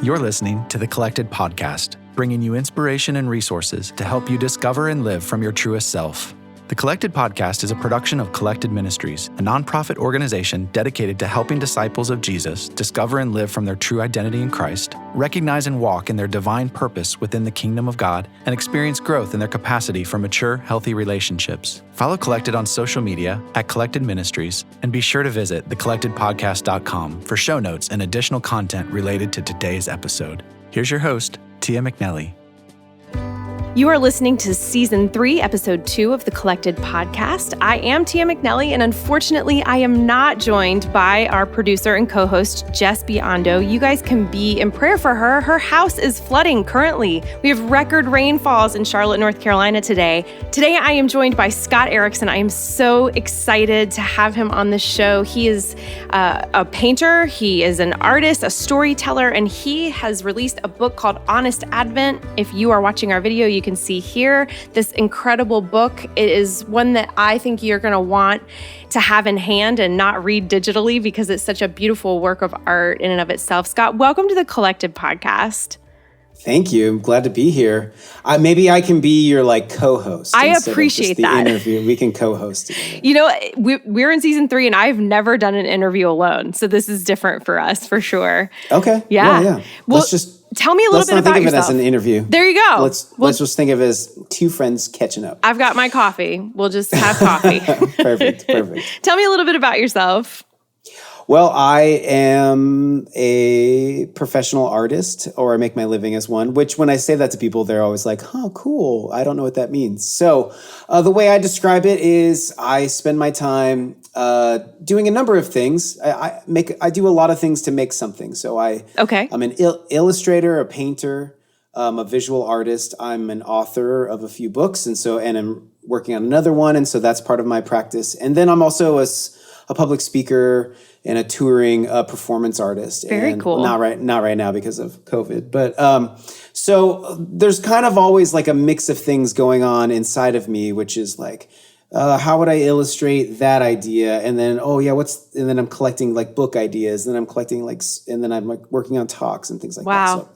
You're listening to The Collected Podcast, bringing you inspiration and resources to help you discover and live from your truest self. The Collected Podcast is a production of Collected Ministries, a nonprofit organization dedicated to helping disciples of Jesus discover and live from their true identity in Christ, recognize and walk in their divine purpose within the kingdom of God, and experience growth in their capacity for mature, healthy relationships. Follow Collected on social media at Collected Ministries, and be sure to visit thecollectedpodcast.com for show notes and additional content related to today's episode. Here's your host, Tia McNelly. You are listening to Season 3, Episode 2 of the Collected Podcast. I am Tia McNelly, and unfortunately, I am not joined by our producer and co-host, Jess Biondo. You guys can be in prayer for her. Her house is flooding currently. We have record rainfalls in Charlotte, North Carolina today. Today, I am joined by Scott Erickson. I am so excited to have him on the show. He is a painter, he is an artist, a storyteller, and he has released a book called Honest Advent. If you are watching our video, you can see here this incredible book. It is one that I think you're going to want to have in hand and not read digitally because it's such a beautiful work of art in and of itself. Scott, welcome to the Collected Podcast. Thank you. I'm glad to be here. Maybe I can be your co-host. I appreciate that. Interview. We can co-host together. You know, we're in Season 3 and I've never done an interview alone. So this is different for us for sure. Okay. Yeah. Well, tell me a little bit about yourself. Let's not think of it as an interview. There you go. Let's just think of it as two friends catching up. I've got my coffee. We'll just have coffee. Perfect. Tell me a little bit about yourself. Well, I am a professional artist, or I make my living as one, which when I say that to people, they're always like, oh, cool. I don't know what that means. So the way I describe it is I spend my time doing a number of things. I do a lot of things to make something. So I'm an illustrator, a painter, a visual artist. I'm an author of a few books, and I'm working on another one, and so that's part of my practice. And then I'm also a public speaker and a touring performance artist. Very cool. Not right now because of COVID, but so there's kind of always a mix of things going on inside of me, which is how would I illustrate that idea? And then, and then I'm collecting book ideas, and then I'm collecting and then I'm working on talks and things like that. So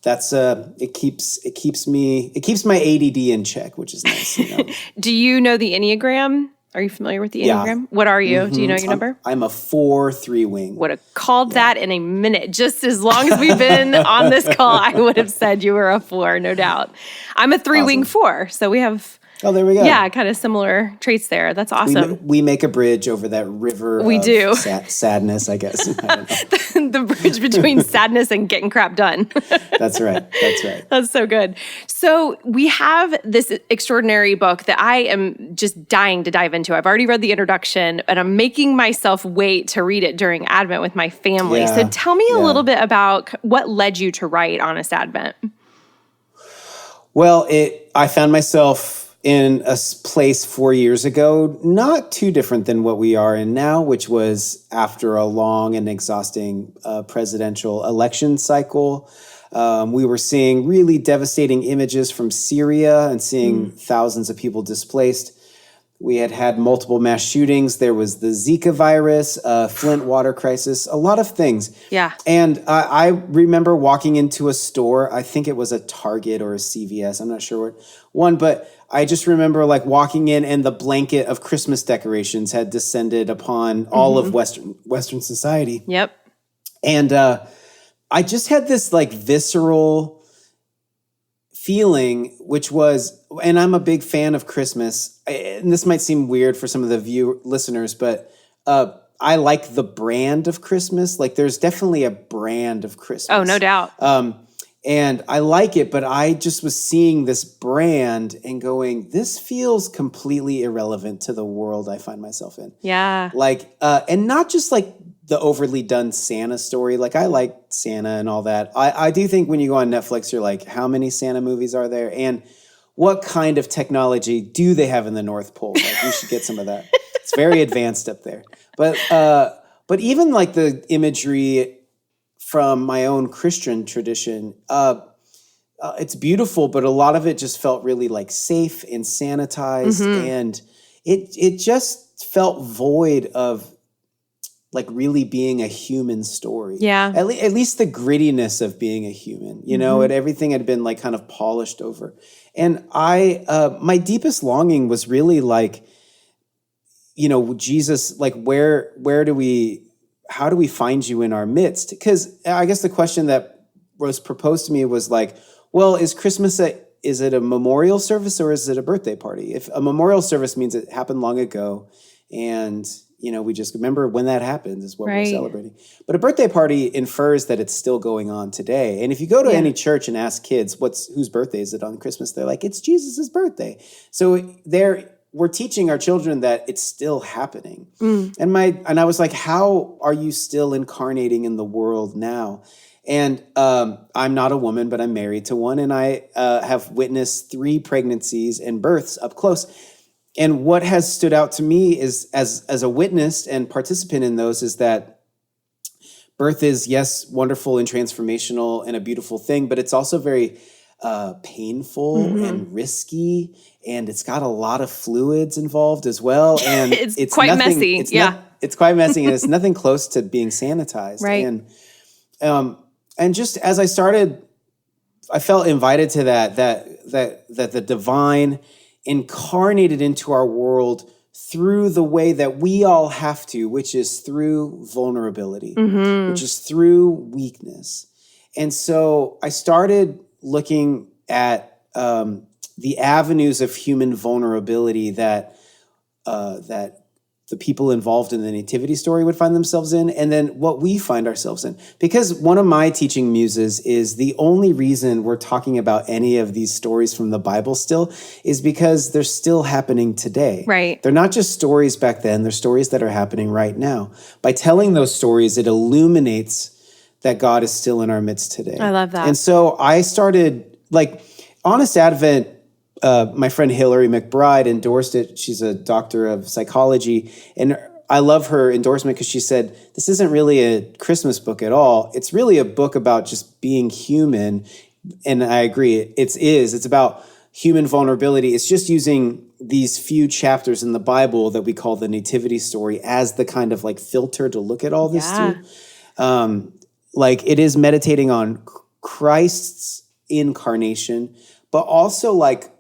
that's it keeps my ADD in check, which is nice. You know? Do you know the Enneagram? Are you familiar with the Enneagram? Yeah. What are you? Mm-hmm. Do you know your number? I'm a 4-3 wing. Would have called that in a minute. Just as long as we've been on this call, I would have said you were a 4, no doubt. I'm a 3-wing 4, so we have... Oh, there we go. Yeah, kind of similar traits there. That's awesome. We make a bridge over that river of sadness, I guess. I don't know. The bridge between sadness and getting crap done. That's right. That's so good. So we have this extraordinary book that I am just dying to dive into. I've already read the introduction, and I'm making myself wait to read it during Advent with my family. Yeah, so tell me a little bit about what led you to write Honest Advent. Well, I found myself in a place 4 years ago, not too different than what we are in now, which was after a long and exhausting presidential election cycle. We were seeing really devastating images from Syria and seeing thousands of people displaced. We had multiple mass shootings. There was the Zika virus, Flint water crisis, a lot of things. Yeah. And I remember walking into a store. I think it was a Target or a CVS. I'm not sure what one, but I just remember walking in, and the blanket of Christmas decorations had descended upon all of Western society. Yep. And I just had this visceral feeling, which was, and I'm a big fan of Christmas, and this might seem weird for some of the listeners, but I like the brand of Christmas. There's definitely a brand of Christmas. Oh, no doubt. And I like it, but I just was seeing this brand and going, this feels completely irrelevant to the world I find myself in. Yeah. And not just the overly done Santa story. I like Santa and all that. I do think when you go on Netflix, you're like, how many Santa movies are there? And what kind of technology do they have in the North Pole? We should get some of that. It's very advanced up there. But even the imagery from my own Christian tradition, it's beautiful, but a lot of it just felt really safe and sanitized, and it just felt void of like really being a human story. Yeah. At least the grittiness of being a human, you know, and everything had been like kind of polished over. And my deepest longing was really like, you know, Jesus, like how do we find you in our midst? Because I guess the question that was proposed to me was like, well, is Christmas is it a memorial service or is it a birthday party? If a memorial service means it happened long ago and, you know, we just remember when that happened is what we're celebrating. But a birthday party infers that it's still going on today. And if you go to any church and ask kids, whose birthday is it on Christmas? They're like, it's Jesus's birthday. So we're teaching our children that it's still happening. And I was like, how are you still incarnating in the world now? And I'm not a woman, but I'm married to one. And I have witnessed 3 pregnancies and births up close. And what has stood out to me is as a witness and participant in those is that birth is, yes, wonderful and transformational and a beautiful thing, but it's also very painful and risky. And it's got a lot of fluids involved as well. And it's quite messy. It's quite messy and it's nothing close to being sanitized. Right. And just as I started, I felt invited to that the divine incarnated into our world through the way that we all have to, which is through vulnerability, which is through weakness. And so I started looking at the avenues of human vulnerability that the people involved in the nativity story would find themselves in, and then what we find ourselves in. Because one of my teaching muses is the only reason we're talking about any of these stories from the Bible still is because they're still happening today. Right. They're not just stories back then, they're stories that are happening right now. By telling those stories, it illuminates that God is still in our midst today. I love that. And so I started, like, Honest Advent, my friend Hillary McBride endorsed it. She's a doctor of psychology. And I love her endorsement because she said, this isn't really a Christmas book at all. It's really a book about just being human. And I agree. It's about human vulnerability. It's just using these few chapters in the Bible that we call the nativity story as the kind of like filter to look at all this through. Like it is meditating on Christ's incarnation, but also like,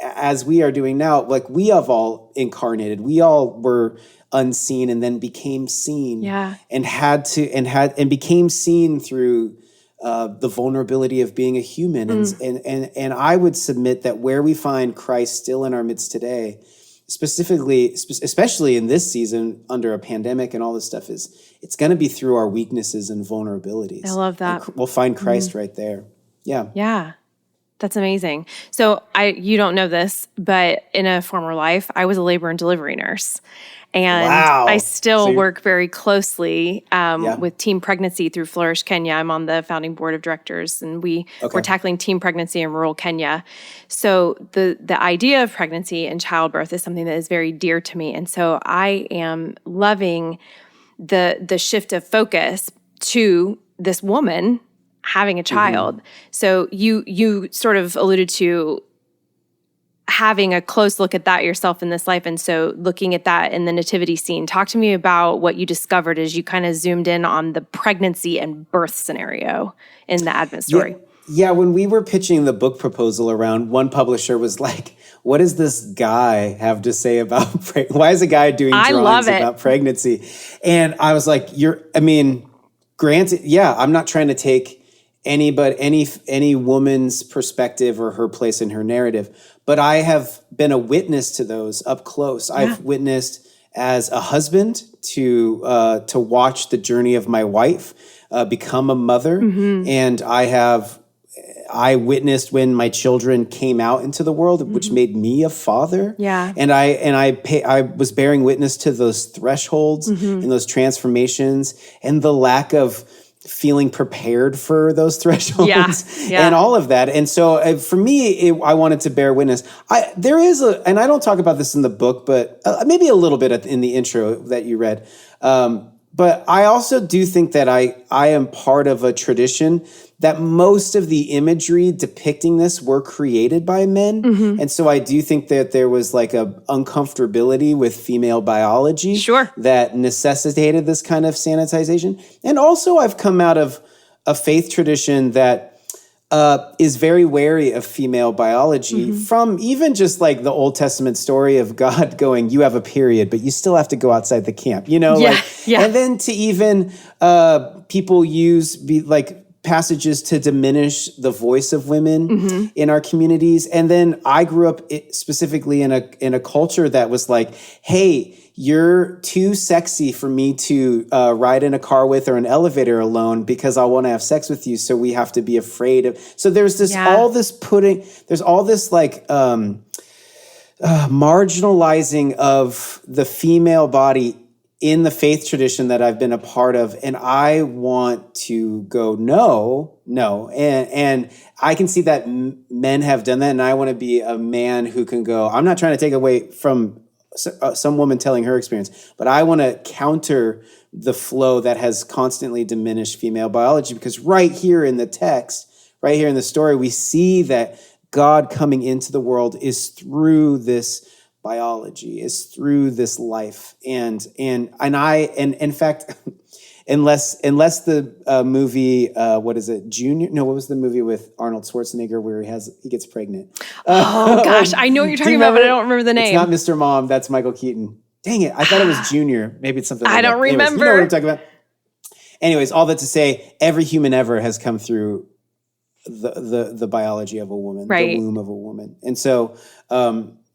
as we are doing now, like we have all incarnated, we all were unseen and then became seen, and became seen through the vulnerability of being a human. And I would submit that where we find Christ still in our midst today, especially in this season under a pandemic and all this stuff, it's going to be through our weaknesses and vulnerabilities. I love that. And we'll find Christ right there. Yeah. Yeah. That's amazing. So you don't know this, but in a former life, I was a labor and delivery nurse. And I still work very closely with Team Pregnancy through Flourish Kenya. I'm on the founding board of directors, and we're tackling teen pregnancy in rural Kenya. So the idea of pregnancy and childbirth is something that is very dear to me. And so I am loving the shift of focus to this woman having a child. So you sort of alluded to having a close look at that yourself in this life. And so looking at that in the nativity scene, talk to me about what you discovered as you kind of zoomed in on the pregnancy and birth scenario in the Advent story. Yeah, when we were pitching the book proposal around, one publisher was like, what does this guy have to say about why is a guy doing drawings about pregnancy? And I was like, granted, I'm not trying to take any woman's perspective or her place in her narrative, but I have been a witness to those up close. I've witnessed as a husband to watch the journey of my wife become a mother, and I witnessed when my children came out into the world, which made me a father. Yeah, and I was bearing witness to those thresholds and those transformations and the lack of feeling prepared for those thresholds and all of that. And so for me, I wanted to bear witness. And I don't talk about this in the book, but maybe a little bit in the intro that you read. But I also do think that I am part of a tradition that most of the imagery depicting this were created by men. Mm-hmm. And so I do think that there was like a uncomfortability with female biology that necessitated this kind of sanitization. And also I've come out of a faith tradition that is very wary of female biology from even just like the Old Testament story of God going, you have a period, but you still have to go outside the camp, you know? And then to even people use passages to diminish the voice of women in our communities. And then I grew up specifically in a culture that was like, hey, you're too sexy for me to ride in a car with or an elevator alone because I want to have sex with you. So we have to be afraid of. So there's this there's all this like marginalizing of the female body in the faith tradition that I've been a part of. And I want to go, no. And I can see that men have done that. And I want to be a man who can go, I'm not trying to take away from some woman telling her experience, but I want to counter the flow that has constantly diminished female biology, because right here in the text, right here in the story, we see that God coming into the world is through this biology, is through this life. And in fact, unless the movie, what is it, Junior? No, what was the movie with Arnold Schwarzenegger where he gets pregnant? Oh gosh, I know what you're talking about, but I don't remember the name. It's not Mr. Mom. That's Michael Keaton. Dang it! I thought it was Junior. Maybe it's something like that. I don't remember. Anyways, you know what I'm talking about. Anyways, all that to say, every human ever has come through the biology of a woman, the womb of a woman, and so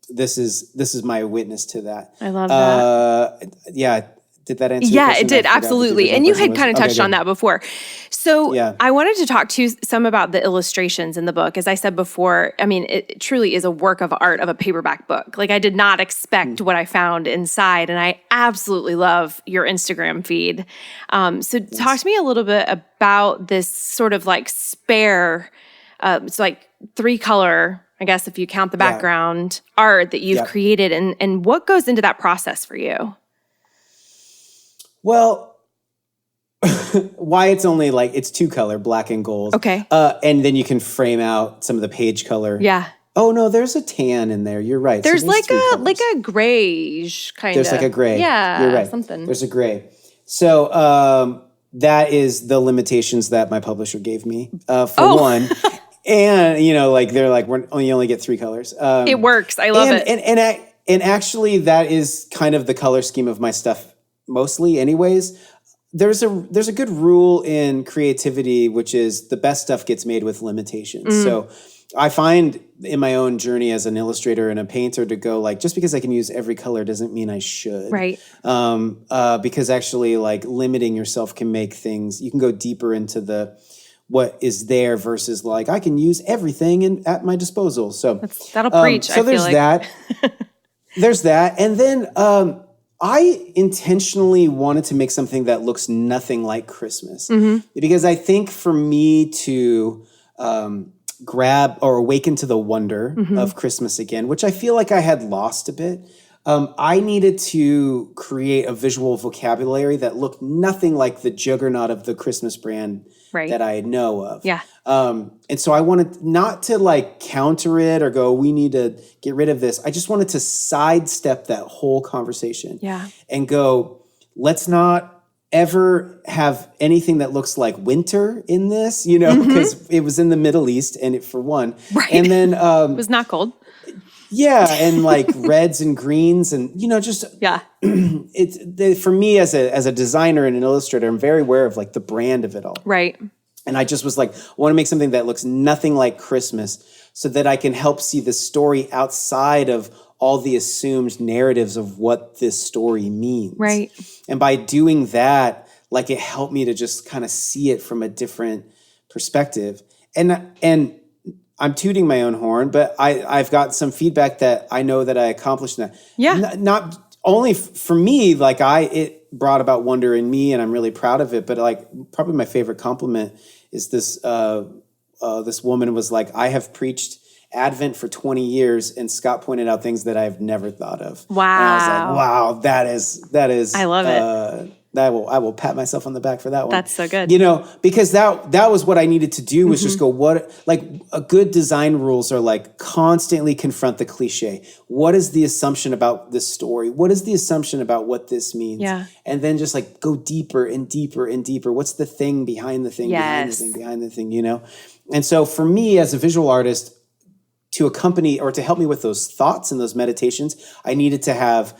this is my witness to that. I love that. Yeah. Did that answer your question? It did. Absolutely. And you had kind of touched on that before. So I wanted to talk to you some about the illustrations in the book. As I said before, I mean, it truly is a work of art of a paperback book. Like I did not expect what I found inside. And I absolutely love your Instagram feed. So talk to me a little bit about this sort of like spare, it's like 3-color, I guess, if you count the background art that you've created, and what goes into that process for you? Well, why it's only like, it's 2-color, black and gold. Okay. And then you can frame out some of the page color. Yeah. Oh no, there's a tan in there. You're right. There's like a grayish kind of. There's like a gray. Yeah. You're right. Something. There's a gray. So that is the limitations that my publisher gave me for one. And you know, like they're like, you only get 3 colors. It works. I love it. And actually, that is kind of the color scheme of my stuff. Mostly anyways, there's a good rule in creativity, which is the best stuff gets made with limitations. So I find in my own journey as an illustrator and a painter to go like, just because I can use every color doesn't mean I should. Right. Because actually like limiting yourself can make things, you can go deeper into what is there versus like, I can use everything at my disposal. So that'll preach. So there's that. There's that. And then, I intentionally wanted to make something that looks nothing like Christmas because I think for me to grab or awaken to the wonder of Christmas again, which I feel like I had lost a bit, I needed to create a visual vocabulary that looked nothing like the juggernaut of the Christmas brand that I know of. Yeah. And so I wanted not to like counter it or go, we need to get rid of this. I just wanted to sidestep that whole conversation and go, let's not ever have anything that looks like winter in this, you know, because it was in the Middle East and for one. Right. And then it was not cold. Yeah, and like reds and greens and, you know, just for me as a designer and an illustrator, I'm very aware of like the brand of it all. Right. And I just was like, I want to make something that looks nothing like Christmas so that I can help see the story outside of all the assumed narratives of what this story means. Right. And by doing that, like it helped me to just kind of see it from a different perspective. And I'm tooting my own horn, but I've got some feedback that I know that I accomplished that. Yeah. Not only for me, like it brought about wonder in me and I'm really proud of it, but like probably my favorite compliment is this woman was like, I have preached Advent for 20 years and Scott pointed out things that I've never thought of. Wow. And I was like, wow, that is I love it. I will pat myself on the back for that one. That's so good. Because that was what I needed to do was just go, a good design rules are like constantly confront the cliche. What is the assumption about this story? What is the assumption about what this means? Yeah. And then just like go deeper and deeper and deeper. What's the thing behind the thing, behind the thing, behind the thing, And so for me as a visual artist, to accompany or to help me with those thoughts and those meditations, I needed to have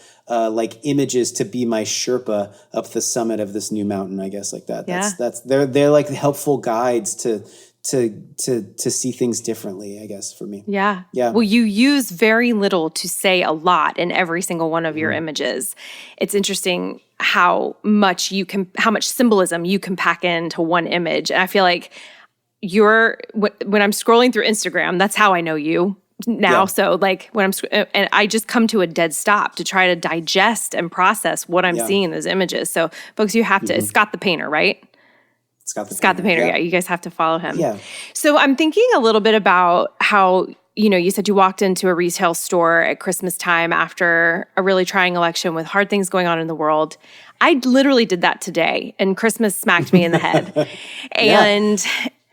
images to be my Sherpa up the summit of this new mountain, I guess, like that. They're like helpful guides to see things differently, I guess, for me. Yeah. Yeah. Well, you use very little to say a lot in every single one of your images. It's interesting how much symbolism you can pack into one image. And I feel like when I'm scrolling through Instagram, that's how I know you now. Yeah. So like and I just come to a dead stop to try to digest and process what I'm seeing in those images. So folks, you have to, it's Scott the Painter, right? Scott the Painter. Yeah. You guys have to follow him. Yeah. So I'm thinking a little bit about how, you said you walked into a retail store at Christmas time after a really trying election with hard things going on in the world. I literally did that today, and Christmas smacked me in the head. And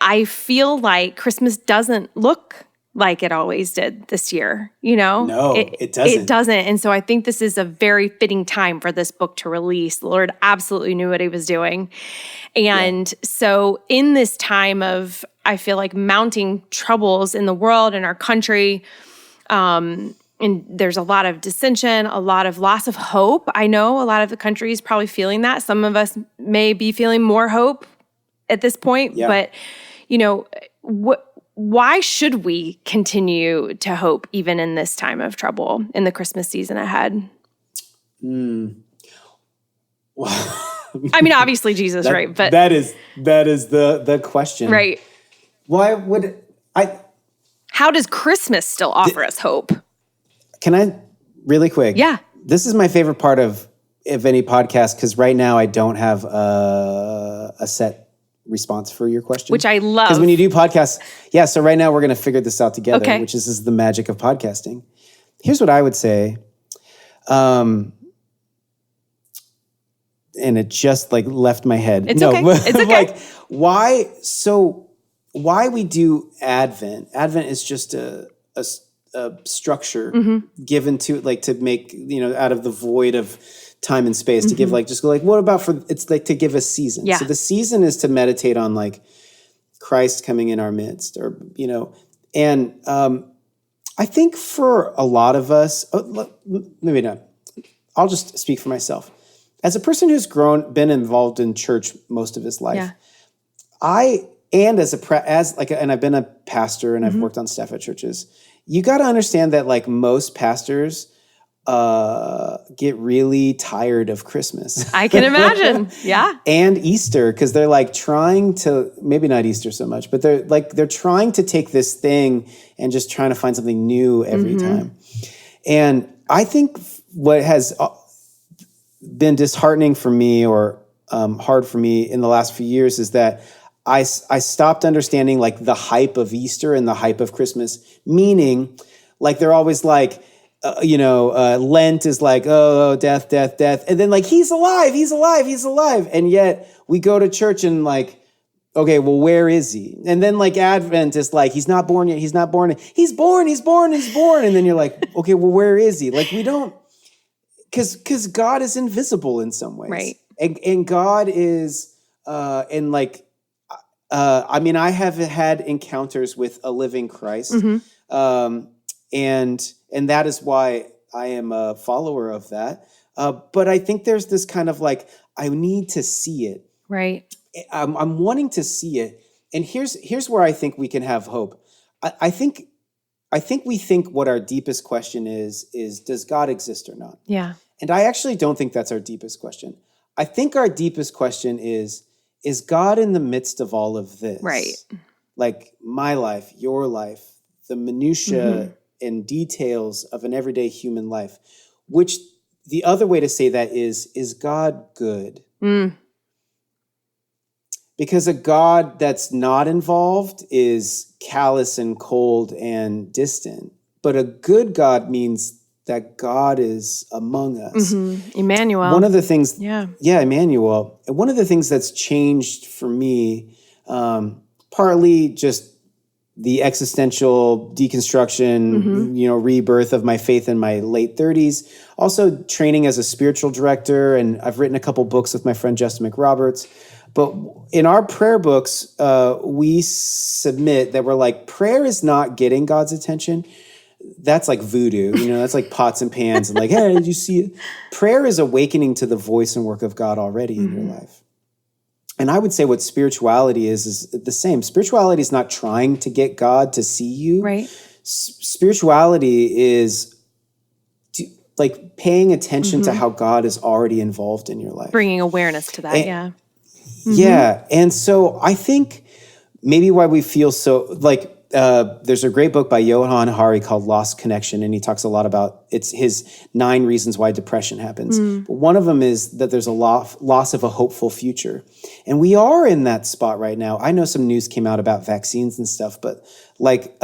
I feel like Christmas doesn't look like it always did this year, No, it doesn't. It doesn't. And so I think this is a very fitting time for this book to release. The Lord absolutely knew what he was doing. And so in this time of, I feel like, mounting troubles in the world, in our country, and there's a lot of dissension, a lot of loss of hope. I know a lot of the country is probably feeling that. Some of us may be feeling more hope at this point, but why should we continue to hope even in this time of trouble in the Christmas season ahead? I mean, obviously Jesus, right? But that is the question, right? Why would I? How does Christmas still offer us hope? Can I really quick? Yeah. This is my favorite part of any podcast because right now I don't have a set response for your question, which I love. Because when you do podcasts, so right now we're going to figure this out together, which is the magic of podcasting. Here's what I would say, and it just like left my head. It's okay. It's okay. Why we do Advent? Advent is just a structure given to to make out of the void of time and space to give what about it's like to give a season. Yeah. So the season is to meditate on Christ coming in our midst and I think for a lot of us, maybe not. I'll just speak for myself. As a person who's been involved in church most of his life, and I've been a pastor and I've worked on staff at churches. You got to understand that most pastors get really tired of Christmas. I can imagine. Yeah. And Easter, because they're trying to, maybe not Easter so much, but they're trying to take this thing and just trying to find something new every time. And I think what has been disheartening for me or hard for me in the last few years is that I stopped understanding the hype of Easter and the hype of Christmas, meaning they're always Lent is death, death, death. And then he's alive, he's alive, he's alive. And yet we go to church and okay, well, where is he? And then Advent is he's not born yet, he's not born. He's born, he's born, he's born. And then you're okay, well, where is he? We don't, because God is invisible in some ways. Right. And God is, I have had encounters with a living Christ. And that is why I am a follower of that. But I think there's this kind of I need to see it. Right. I'm wanting to see it. And here's where I think we can have hope. I think we think what our deepest question is does God exist or not? Yeah. And I actually don't think that's our deepest question. I think our deepest question is God in the midst of all of this? Right. My life, your life, the minutia and details of an everyday human life, which the other way to say that is God good? Because a God that's not involved is callous and cold and distant. But a good God means that God is among us. Emmanuel. One of the things, Yeah, Emmanuel. And one of the things that's changed for me, partly just the existential deconstruction, rebirth of my faith in my late 30s. Also training as a spiritual director, and I've written a couple books with my friend Justin McRoberts. But in our prayer books, we submit that we're like, prayer is not getting God's attention. That's like voodoo, that's like pots and pans and like, hey, did you see it? Prayer is awakening to the voice and work of God already in your life. And I would say what spirituality is the same. Spirituality is not trying to get God to see you. right. Spirituality is like paying attention to how God is already involved in your life. Bringing awareness to that, yeah. Yeah. And so I think maybe why we feel so like, there's a great book by Johann Hari called Lost Connection, and he talks a lot about it's his 9 reasons why depression happens. But one of them is that there's a loss of a hopeful future. And we are in that spot right now. I know some news came out about vaccines and stuff, but like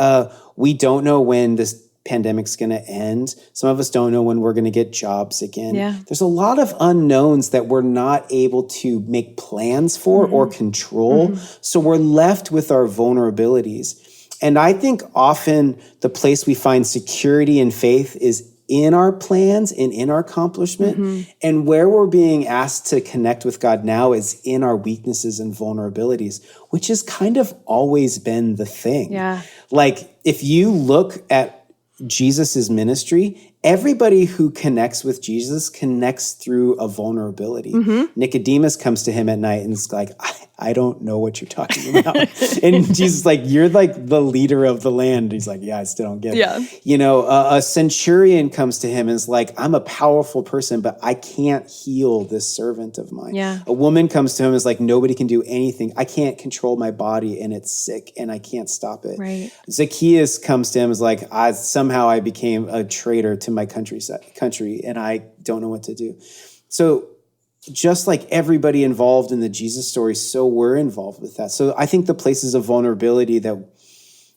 we don't know when this pandemic's going to end. Some of us don't know when we're going to get jobs again. Yeah. There's a lot of unknowns that we're not able to make plans for or control. So we're left with our vulnerabilities. And I think often the place we find security and faith is in our plans and in our accomplishment. And where we're being asked to connect with God now is in our weaknesses and vulnerabilities, which has kind of always been the thing. Yeah. Like if you look at Jesus's ministry, everybody who connects with Jesus connects through a vulnerability. Nicodemus comes to him at night and is like, I don't know what you're talking about. And Jesus is like, you're like the leader of the land. And he's like, yeah, I still don't get it. A centurion comes to him and is like, I'm a powerful person, but I can't heal this servant of mine. Yeah. A woman comes to him and is like, nobody can do anything. I can't control my body and it's sick and I can't stop it. Right. Zacchaeus comes to him and is like, somehow I became a traitor to my country and I don't know what to do. So just like everybody involved in the Jesus story, so we're involved with that. So I think the places of vulnerability that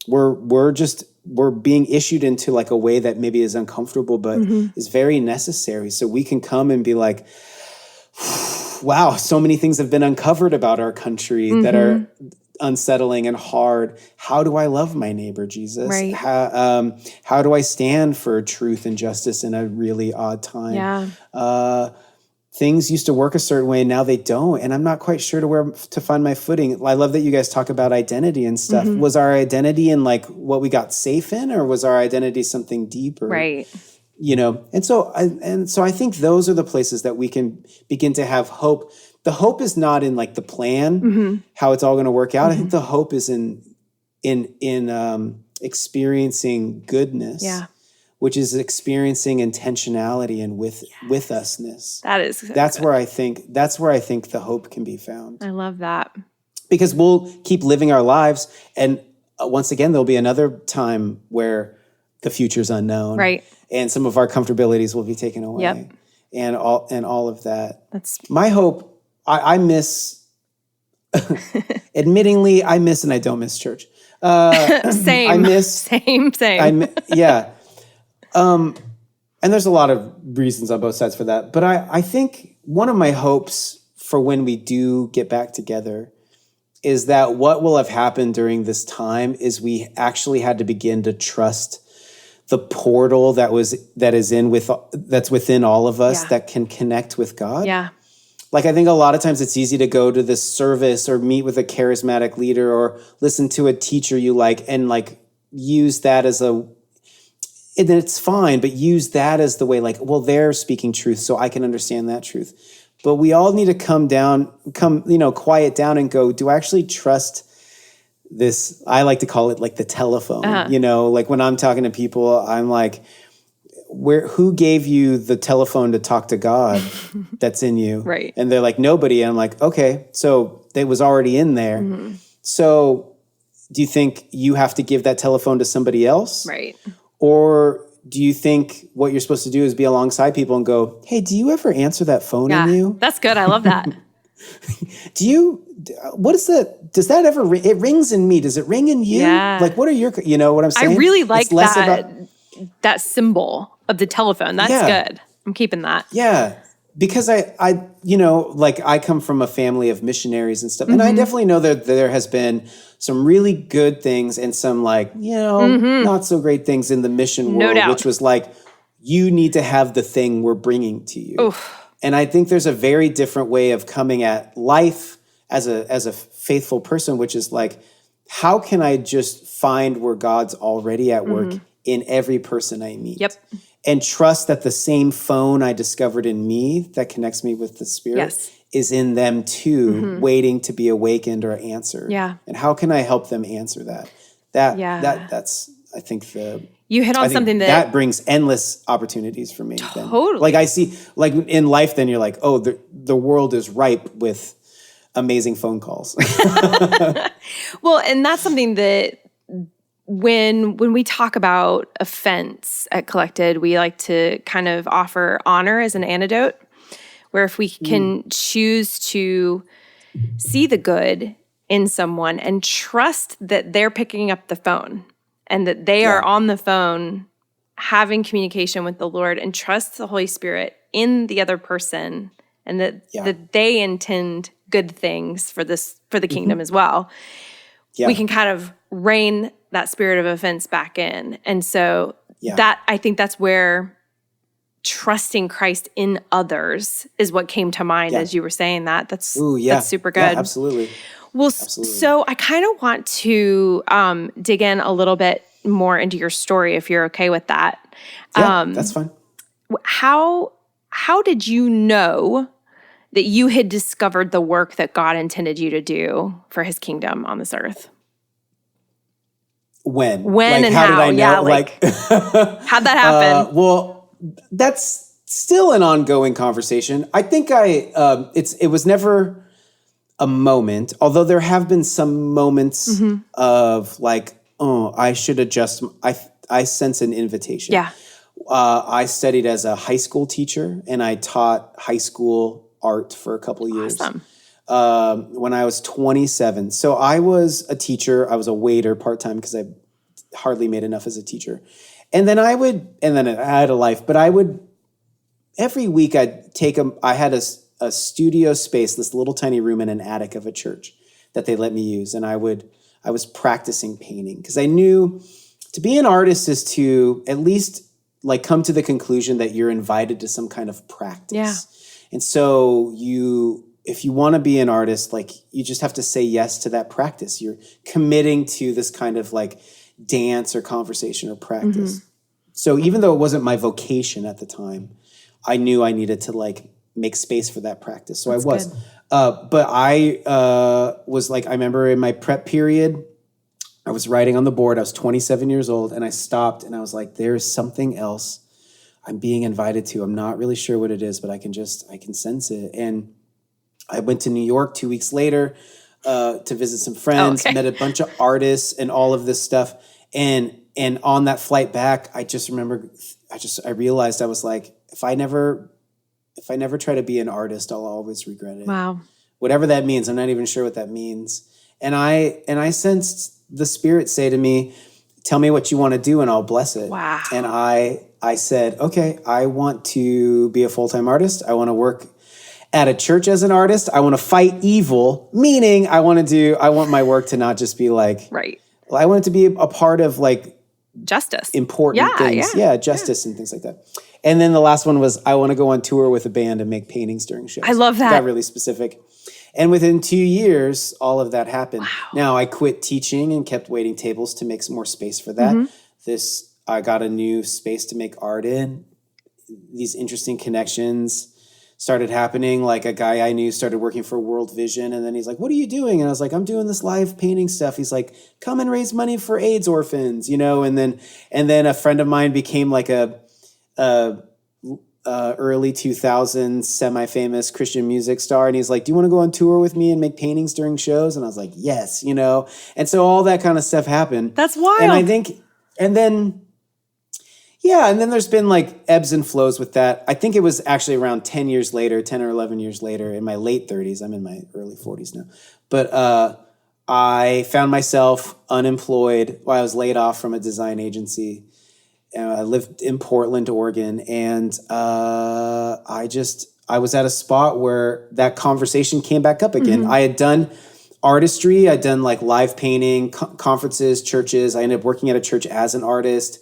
we're being issued into like a way that maybe is uncomfortable, but is very necessary. So we can come and be like, wow, so many things have been uncovered about our country that are unsettling and hard. How do I love my neighbor, Jesus? Right. How do I stand for truth and justice in a really odd time? Yeah. Things used to work a certain way, and now they don't. And I'm not quite sure to find my footing. I love that you guys talk about identity and stuff. Was our identity in like what we got safe in, or was our identity something deeper? Right. And so I think those are the places that we can begin to have hope. The hope is not in like the plan, how it's all going to work out. I think the hope is in experiencing goodness. Yeah. Which is experiencing intentionality and with usness. That's where I think the hope can be found. I love that. Because we'll keep living our lives, and once again there'll be another time where the future's unknown, right? And some of our comfortabilities will be taken away, and all of that. That's my hope. I miss. Admittingly, I miss and I don't miss church. Same. I miss same. Yeah. And there's a lot of reasons on both sides for that. But I think one of my hopes for when we do get back together is that what will have happened during this time is we actually had to begin to trust the portal that's within all of us that can connect with God. Yeah. Like I think a lot of times it's easy to go to this service or meet with a charismatic leader or listen to a teacher you like and like use that as and then it's fine, but use that as the way like, well, they're speaking truth, so I can understand that truth. But we all need to quiet down and go, do I actually trust this? I like to call it like the telephone, like when I'm talking to people, I'm like, who gave you the telephone to talk to God that's in you? Right. And they're like, nobody. And I'm like, okay, so it was already in there. So do you think you have to give that telephone to somebody else? Right. Or do you think what you're supposed to do is be alongside people and go, hey, do you ever answer that phone in you? That's good. I love that. Does that ever ring? It rings in me. Does it ring in you? Yeah. Like, what are your, what I'm saying? I really like that symbol of the telephone. That's good. I'm keeping that. Yeah. Because I like I come from a family of missionaries and stuff. And I definitely know that there has been some really good things and some like, not so great things in the mission world, which was like, you need to have the thing we're bringing to you. Oof. And I think there's a very different way of coming at life as a faithful person, which is like, how can I just find where God's already at work in every person I meet? Yep. And trust that the same phone I discovered in me that connects me with the Spirit is in them too, waiting to be awakened or answered. Yeah. And how can I help them answer that? That's I think you hit on something that brings endless opportunities for me. Totally. Then. Like I see, like in life, then you're like, oh, the world is ripe with amazing phone calls. Well, and that's something that when we talk about offense at Collected, we like to kind of offer honor as an antidote, where if we can choose to see the good in someone and trust that they're picking up the phone and that they are on the phone having communication with the Lord, and trust the Holy Spirit in the other person, and that they intend good things for the kingdom as well. Yeah. We can kind of rein that spirit of offense back in. And so that I think that's where trusting Christ in others is what came to mind as you were saying that. That's super good. Yeah, absolutely. Well, so I kind of want to dig in a little bit more into your story, if you're okay with that. Yeah, that's fine. How did you know that you had discovered the work that God intended you to do for his kingdom on this earth? When like, and how did I know? Yeah, like how'd that happen? Well, that's still an ongoing conversation. I think it was never a moment, although there have been some moments of like, oh, I should adjust. I sense an invitation. Yeah. I studied as a high school teacher, and I taught high school art for a couple of years. Awesome. When I was 27. So I was a teacher. I was a waiter part-time because I hardly made enough as a teacher. And then I had a life, but every week I had a studio space, this little tiny room in an attic of a church that they let me use. And I was practicing painting because I knew to be an artist is to at least like come to the conclusion that you're invited to some kind of practice. Yeah. And so if you want to be an artist, like you just have to say yes to that practice. You're committing to this kind of like dance or conversation or practice. So even though it wasn't my vocation at the time, I knew I needed to like make space for that practice. So I was. But I was like, I remember in my prep period, I was writing on the board. I was 27 years old, and I stopped and I was like, there's something else I'm being invited to. I'm not really sure what it is, but I can sense it. And I went to New York 2 weeks later to visit some friends, met a bunch of artists and all of this stuff. And on that flight back, I just remember, I realized I was like, if I never try to be an artist, I'll always regret it. Wow. Whatever that means. I'm not even sure what that means. And I sensed the Spirit say to me, tell me what you want to do and I'll bless it. Wow. And I said, okay, I want to be a full-time artist. I want to work at a church as an artist. I want to fight evil, meaning I want my work to not just be like, right. I want it to be a part of like justice, important things. Yeah, justice and things like that. And then the last one was I want to go on tour with a band and make paintings during shows. I love that. Got really specific. And within 2 years, all of that happened. Wow. Now I quit teaching and kept waiting tables to make some more space for that. I got a new space to make art in. These interesting connections started happening. Like a guy I knew started working for World Vision, and then he's like, what are you doing? And I was like, I'm doing this live painting stuff. He's like, come and raise money for AIDS orphans, and then a friend of mine became like a early 2000s semi-famous Christian music star, and he's like, do you want to go on tour with me and make paintings during shows? And I was like, yes, and so all that kind of stuff happened. That's wild. And I think, and then there's been like ebbs and flows with that. I think it was actually around 10 or 11 years later, in my late 30s. I'm in my early 40s now. But I found myself unemployed while I was laid off from a design agency. I lived in Portland, Oregon, and I was at a spot where that conversation came back up again. I had done artistry. I'd done like live painting, conferences, churches. I ended up working at a church as an artist.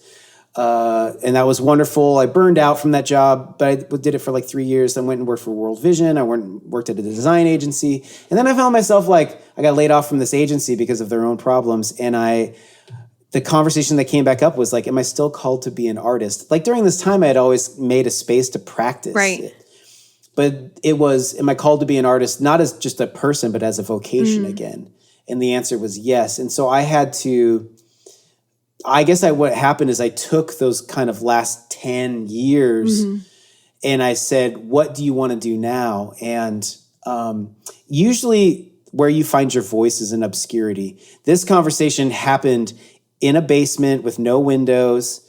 And that was wonderful. I burned out from that job, but I did it for like 3 years. Then went and worked for World Vision. I went and worked at a design agency. And then I found myself like, I got laid off from this agency because of their own problems. And the conversation that came back up was like, am I still called to be an artist? Like during this time, I had always made a space to practice it. But it was, am I called to be an artist, not as just a person, but as a vocation again? And the answer was yes. And so I had to, what happened is I took those kind of last 10 years and I said, what do you want to do now? And usually where you find your voice is in obscurity. This conversation happened in a basement with no windows,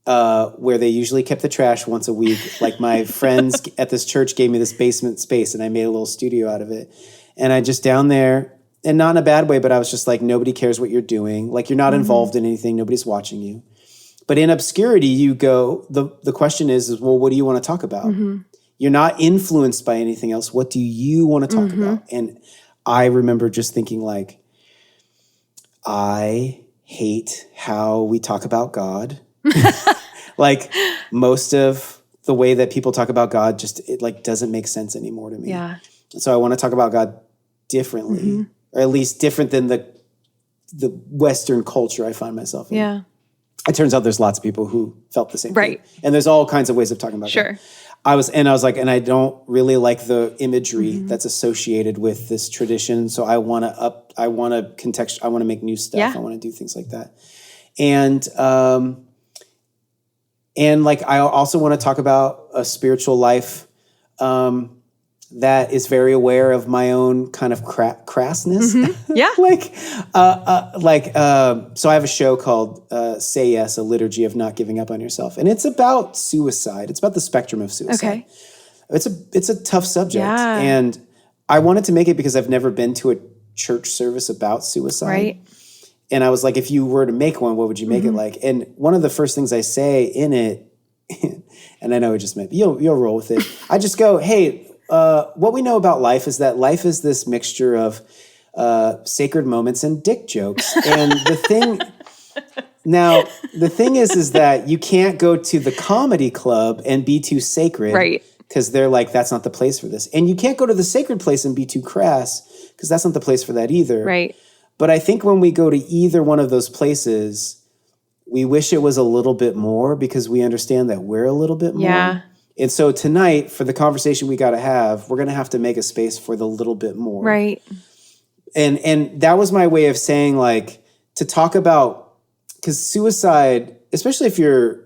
where they usually kept the trash once a week. Like my friends at this church gave me this basement space and I made a little studio out of it. And I just down there, and not in a bad way, but I was just like, nobody cares what you're doing. Like you're not involved in anything. Nobody's watching you. But in obscurity, you go, the question is, well, what do you want to talk about? You're not influenced by anything else. What do you want to talk about? And I remember just thinking like, I hate how we talk about God. Like most of the way that people talk about God, it like doesn't make sense anymore to me. Yeah. So I want to talk about God differently, or at least different than the Western culture I find myself in. Yeah. It turns out there's lots of people who felt the same thing. And there's all kinds of ways of talking about God. I was like, and I don't really like the imagery that's associated with this tradition. So I want to make new stuff. Yeah. I want to do things like that. And like, I also want to talk about a spiritual life, that is very aware of my own kind of crassness. Yeah. So I have a show called Say Yes, a Liturgy of Not Giving Up on Yourself. And it's about suicide. It's about the spectrum of suicide. Okay. It's a tough subject. Yeah. And I wanted to make it because I've never been to a church service about suicide. Right. And I was like, if you were to make one, what would you make it like? And one of the first things I say in it, and I know it just meant, you'll roll with it. I just go, hey, what we know about life is that life is this mixture of sacred moments and dick jokes. And the thing is that you can't go to the comedy club and be too sacred. Right. Because they're like, that's not the place for this. And you can't go to the sacred place and be too crass because that's not the place for that either. Right. But I think when we go to either one of those places, we wish it was a little bit more because we understand that we're a little bit more. Yeah. And so tonight, for the conversation we got to have, we're going to have to make a space for the little bit more. Right. And that was my way of saying, like, to talk about, because suicide, especially if you're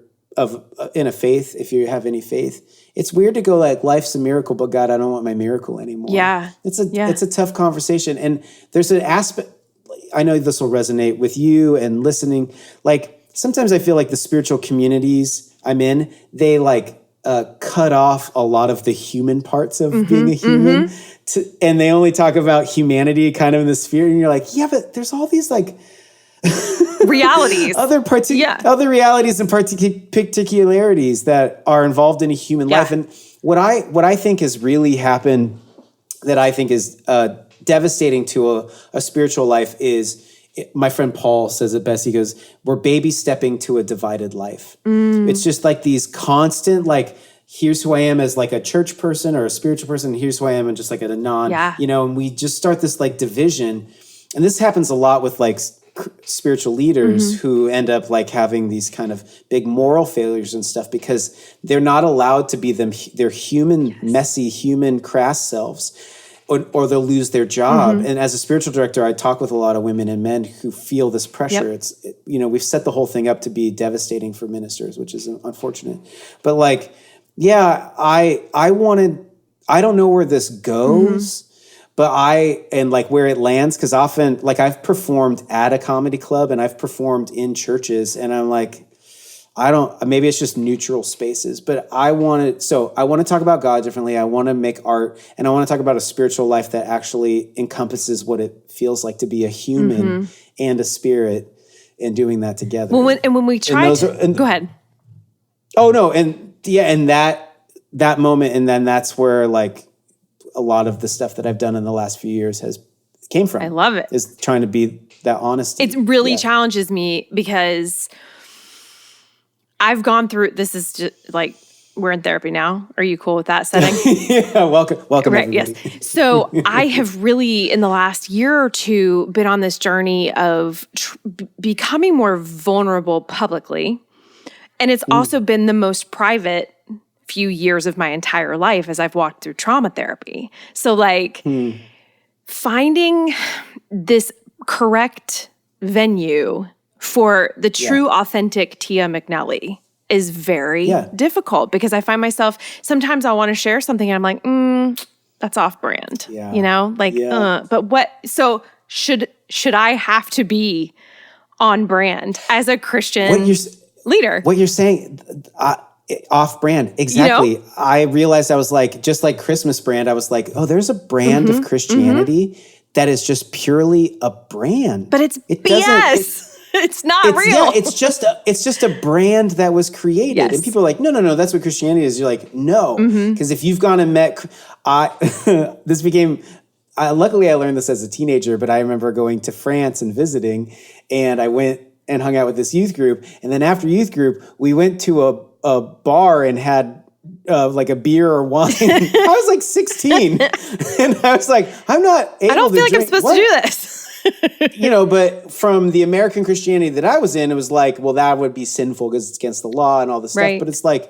in a faith, if you have any faith, it's weird to go like, life's a miracle, but God, I don't want my miracle anymore. Yeah. It's a tough conversation. And there's an aspect, I know this will resonate with you and listening. Like, sometimes I feel like the spiritual communities I'm in, they like cut off a lot of the human parts of being a human. And they only talk about humanity kind of in the sphere. And you're like, yeah, but there's all these like realities, other realities and particularities that are involved in a human life. And what I think has really happened that I think is devastating to a spiritual life is, my friend Paul says it best. He goes, we're baby stepping to a divided life. It's just like these constant, like, here's who I am as like a church person or a spiritual person. And here's who I am and just like a non, and we just start this like division. And this happens a lot with like spiritual leaders who end up like having these kind of big moral failures and stuff because they're not allowed to be their human, messy, human, crass selves. Or they'll lose their job. And as a spiritual director, I talk with a lot of women and men who feel this pressure. We've set the whole thing up to be devastating for ministers, which is unfortunate. But like, I don't know where this goes, but like where it lands, because often, like, I've performed at a comedy club and I've performed in churches, and I'm like, maybe it's just neutral spaces, but I want to talk about God differently. I want to make art, and I want to talk about a spiritual life that actually encompasses what it feels like to be a human and a spirit, and doing that together. Well, when we try go ahead. Oh no. And that moment. And then that's where like a lot of the stuff that I've done in the last few years came from. I love it. Is trying to be that honesty. It really challenges me because I've gone through, this is just like, we're in therapy now. Are you cool with that setting? Yeah, welcome right, everybody. Yes. So I have really, in the last year or two, been on this journey of becoming more vulnerable publicly. And it's also been the most private few years of my entire life as I've walked through trauma therapy. So like finding this correct venue for the true, authentic Tia McNelly is very difficult because I find myself, sometimes I'll want to share something and I'm like, that's off brand, you know, like, but what, so should I have to be on brand as a Christian leader? What you're saying, off brand. Exactly. You know? I realized I was like, just like Christmas brand, I was like, oh, there's a brand of Christianity that is just purely a brand. But it's BS. It's not real. Yeah, it's just a brand that was created. Yes. And people are like, no, that's what Christianity is. You're like, no. Because if you've gone and met, this became, luckily I learned this as a teenager, but I remember going to France and visiting, and I went and hung out with this youth group. And then after youth group, we went to a bar and had like a beer or wine. I was like 16. And I was like, I don't feel like I'm supposed to do this. You know, but from the American Christianity that I was in, it was like, well, that would be sinful because it's against the law and all this stuff. But it's like,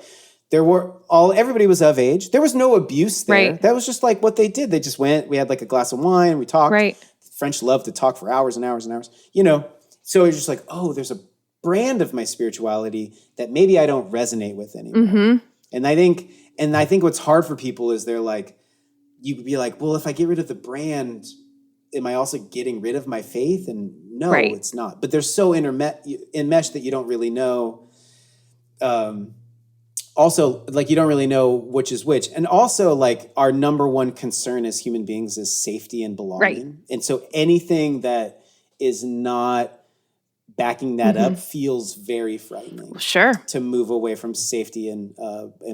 everybody was of age. There was no abuse there. Right. That was just like what they did. They just went, we had like a glass of wine, we talked. Right. The French love to talk for hours and hours and hours, you know? So it's just like, oh, there's a brand of my spirituality that maybe I don't resonate with anymore. And I think what's hard for people is they're like, you could be like, well, if I get rid of the brand, am I also getting rid of my faith? And no, it's not. But they're so enmeshed that you don't really know. Also, like you don't really know which is which. And also, like our number one concern as human beings is safety and belonging. Right. And so anything that is not backing that up feels very frightening. Sure. To move away from safety and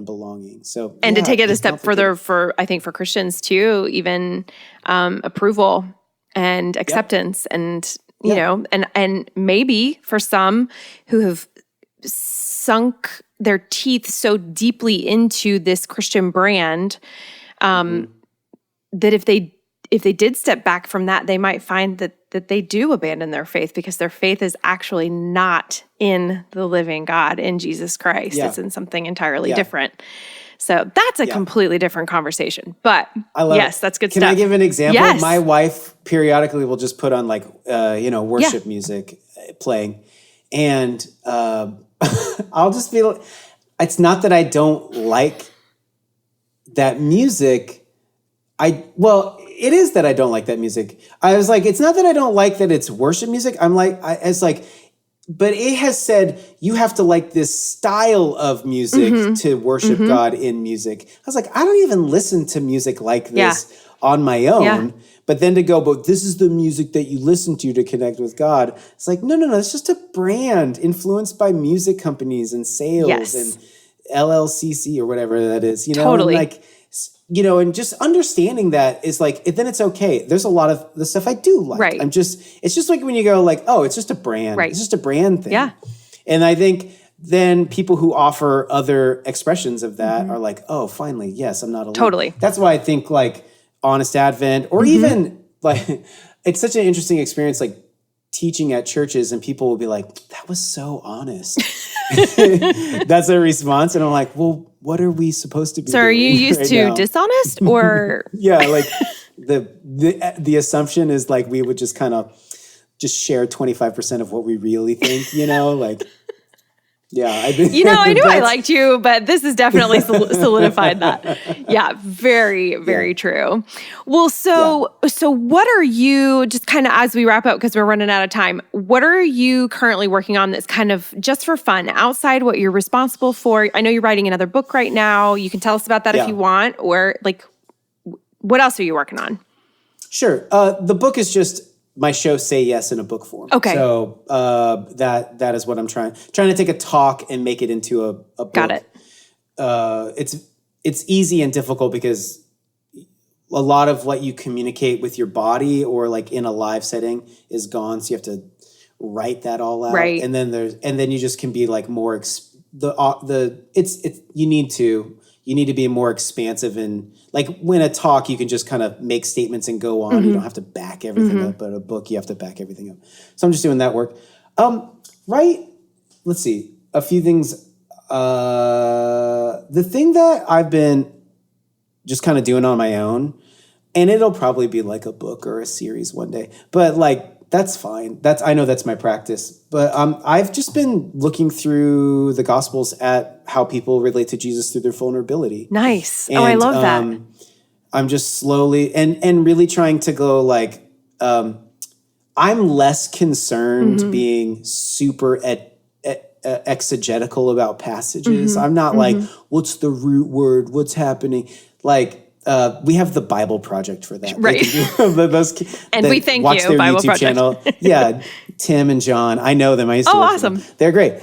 belonging. So and to take it a step further I think for Christians too, even approval and acceptance and, you know, and maybe for some who have sunk their teeth so deeply into this Christian brand, that if they did step back from that, they might find that they do abandon their faith because their faith is actually not in the living God, in Jesus Christ. It's in something entirely different. So that's a completely different conversation. But yes, that's good stuff. Can I give an example? Yes. My wife periodically will just put on like, worship music playing. And I'll just be like, it's not that I don't like that music. It is that I don't like that music. I was like, it's not that I don't like that it's worship music. I'm like, but it has said you have to like this style of music to worship God in music. I was like, I don't even listen to music like this on my own. Yeah. But then to go, but this is the music that you listen to connect with God. It's like, no. It's just a brand influenced by music companies and sales and LLCC or whatever that is. You know, totally. And like, you know, and just understanding that is like, then it's okay. There's a lot of the stuff I do like. Right. It's just like when you go like, oh, it's just a brand. Right. It's just a brand thing. Yeah. And I think then people who offer other expressions of that are like, oh, finally, yes, I'm not alone. Totally. That's why I think like Honest Advent or even like, it's such an interesting experience, like teaching at churches and people will be like, that was so honest. That's their response. And I'm like, well, what are we supposed to be doing? So are you used to dishonest or? Yeah, like the assumption is like we would just kind of just share 25% of what we really think, you know, like, yeah. I think, I knew I liked you, but this has definitely solidified that. Yeah, very, very true. Well, so what are you, just kind of as we wrap up, because we're running out of time, what are you currently working on that's kind of just for fun, outside what you're responsible for? I know you're writing another book right now. You can tell us about that if you want, or like, what else are you working on? Sure. The book is just my show Say Yes in a book form. Okay. So that is what I'm trying to take a talk and make it into a book. Got it. It's easy and difficult because a lot of what you communicate with your body or like in a live setting is gone. So you have to write that all out. Right. And then you just can be like more, you need to be more expansive, and like when a talk, you can just kind of make statements and go on. You don't have to back everything up, but a book, you have to back everything up. So I'm just doing that work. Right. Let's see. A few things. The thing that I've been just kind of doing on my own, and it'll probably be like a book or a series one day, but like, that's fine. I know that's my practice, but I've just been looking through the Gospels at how people relate to Jesus through their vulnerability. Nice. And, I love that. I'm just slowly and really trying to go like, I'm less concerned being super exegetical about passages. I'm not like, what's the root word? What's happening? Like, we have the Bible Project for that. Right. And we thank watch you, their Bible YouTube Project. channel. Yeah, Tim and John. I know them. I used to work awesome. with them. They're great.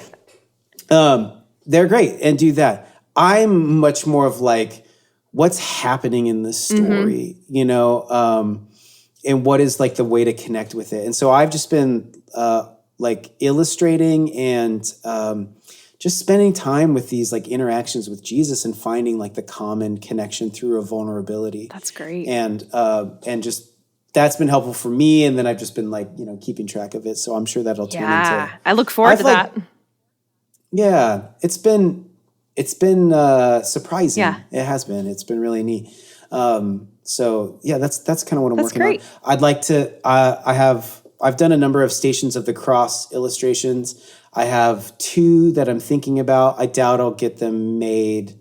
They're great and do that. I'm much more of like, what's happening in the story, and what is like the way to connect with it. And so I've just been like illustrating and just spending time with these like interactions with Jesus and finding like the common connection through a vulnerability. That's great. And just that's been helpful for me. And then I've just been like, keeping track of it. So I'm sure that'll turn into. I look forward to that. Yeah, it's been surprising. Yeah. It has been. It's been really neat. So yeah, that's kind of what I'm working great. on. I'd like to. I've done a number of Stations of the Cross illustrations. I have 2 that I'm thinking about. I doubt I'll get them made.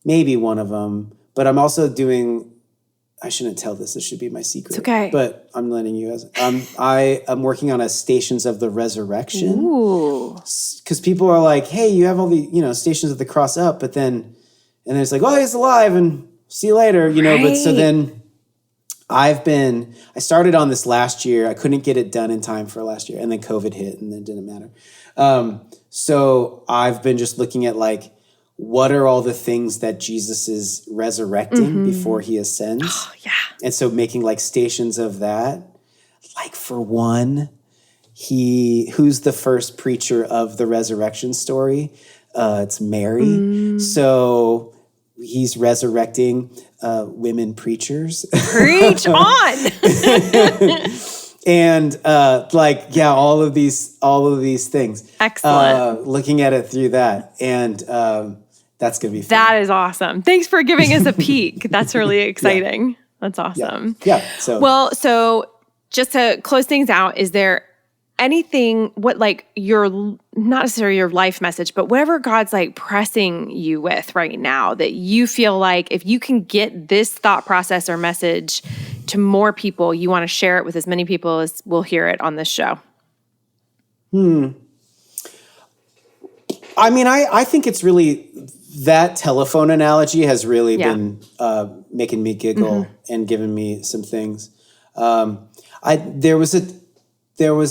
Maybe one of them. But I'm also doing. I shouldn't tell this. This should be my secret. It's okay. But I'm letting you guys. I'm working on a Stations of the Resurrection. Ooh. Because people are like, hey, you have all the, Stations of the Cross up, but then, and it's like, oh, he's alive and see you later, Right. But so then I started on this last year. I couldn't get it done in time for last year. And then COVID hit and then it didn't matter. So I've been just looking at like, what are all the things that Jesus is resurrecting before he ascends? Oh, yeah. And so making like stations of that. Like for one, who's the first preacher of the resurrection story? It's Mary. So he's resurrecting women preachers. Preach on. And all of these things. Excellent. Looking at it through that. And that's going to be fun. That is awesome. Thanks for giving us a peek. That's really exciting. Yeah. That's awesome. Yeah. So just to close things out, is there anything, what like your, not necessarily your life message, but whatever God's like pressing you with right now that you feel like if you can get this thought process or message to more people, you want to share it with as many people as will hear it on this show? I mean, I think it's really, that telephone analogy has really been making me giggle and giving me some things. There was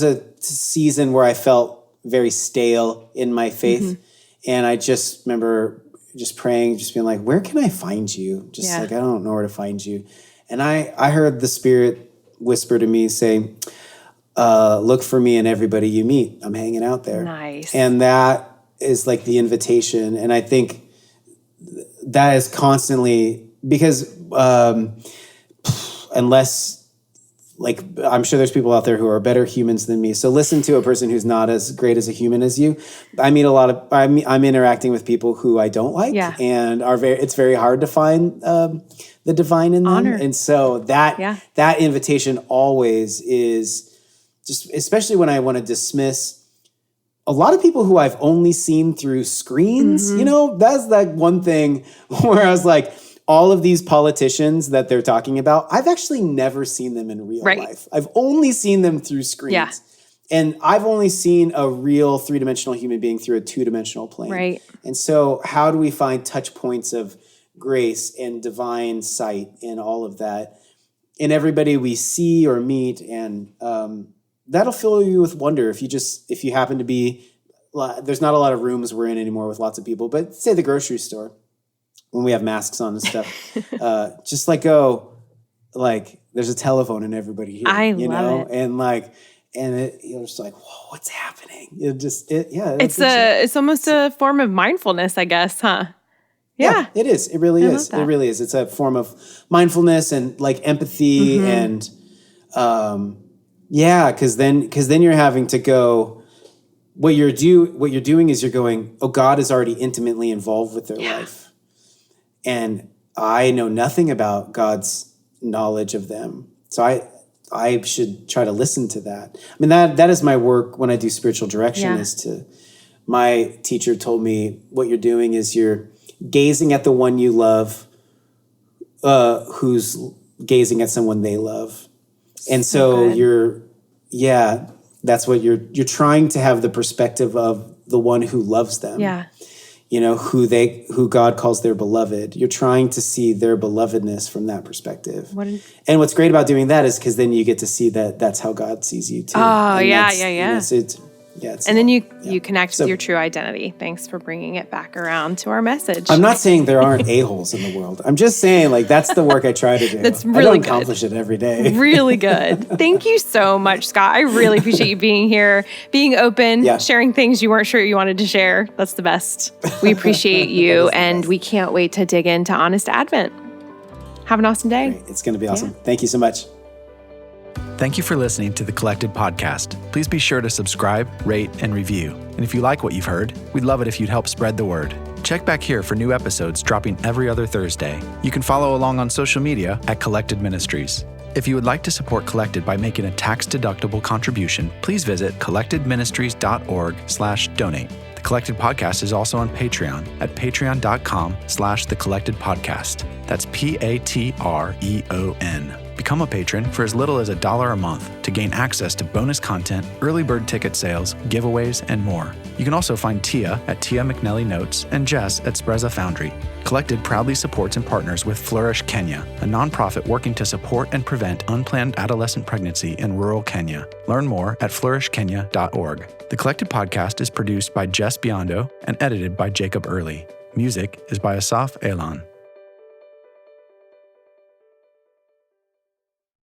a season where I felt very stale in my faith. And I just remember just praying, just being like, where can I find you? Just like, I don't know where to find you. And I heard the Spirit whisper to me saying, look for me in everybody you meet. I'm hanging out there. Nice. And that is like the invitation. And I think that is constantly, because unless, like, I'm sure there's people out there who are better humans than me. So listen to a person who's not as great as a human as you. I meet I'm interacting with people who I don't like, and it's very hard to find the divine in them. Honor. And so that invitation always is just, especially when I want to dismiss a lot of people who I've only seen through screens, that's like one thing where I was like, all of these politicians that they're talking about, I've actually never seen them in real life. I've only seen them through screens. Yeah. And I've only seen a real 3-dimensional human being through a 2-dimensional plane. Right. And so how do we find touch points of grace and divine sight and all of that? in everybody we see or meet, and that'll fill you with wonder if you happen to be. There's not a lot of rooms we're in anymore with lots of people, but say the grocery store when we have masks on and stuff, just go, there's a telephone in everybody here. I love it. And you're just like, whoa, what's happening? It's almost a form of mindfulness, I guess, huh? Yeah, it is. It really is. It really is. It's a form of mindfulness and empathy and, because then you're having to go. What you're doing is you're going, oh, God is already intimately involved with their life. And I know nothing about God's knowledge of them. So I should try to listen to that. I mean, that is my work when I do spiritual direction my teacher told me what you're doing is you're gazing at the one you love, who's gazing at someone they love. And so that's what you're trying to have the perspective of the one who loves them. Yeah. Who God calls their beloved. You're trying to see their belovedness from that perspective. And what's great about doing that is because then you get to see that that's how God sees you too. Oh, and yeah. And then you connect with your true identity. Thanks for bringing it back around to our message. I'm not saying there aren't a-holes in the world. I'm just saying that's the work I try to do. That's really I don't good. accomplish it every day. Really good. Thank you so much, Scott. I really appreciate you being here, being open, sharing things you weren't sure you wanted to share. That's the best. We appreciate you, and we can't wait to dig into Honest Advent. Have an awesome day. Great. It's going to be awesome. Thank you so much. Thank you for listening to the Collected Podcast. Please be sure to subscribe, rate, and review. And if you like what you've heard, we'd love it if you'd help spread the word. Check back here for new episodes dropping every other Thursday. You can follow along on social media at Collected Ministries. If you would like to support Collected by making a tax-deductible contribution, please visit collectedministries.org/donate. The Collected Podcast is also on Patreon at patreon.com/thecollectedpodcast. That's Patreon. Become a patron for as little as $1 a month to gain access to bonus content, early bird ticket sales, giveaways, and more. You can also find Tia at Tia McNelly Notes and Jess at Spreza Foundry. Collected proudly supports and partners with Flourish Kenya, a nonprofit working to support and prevent unplanned adolescent pregnancy in rural Kenya. Learn more at flourishkenya.org. The Collected Podcast is produced by Jess Biondo and edited by Jacob Early. Music is by Asaf Elan.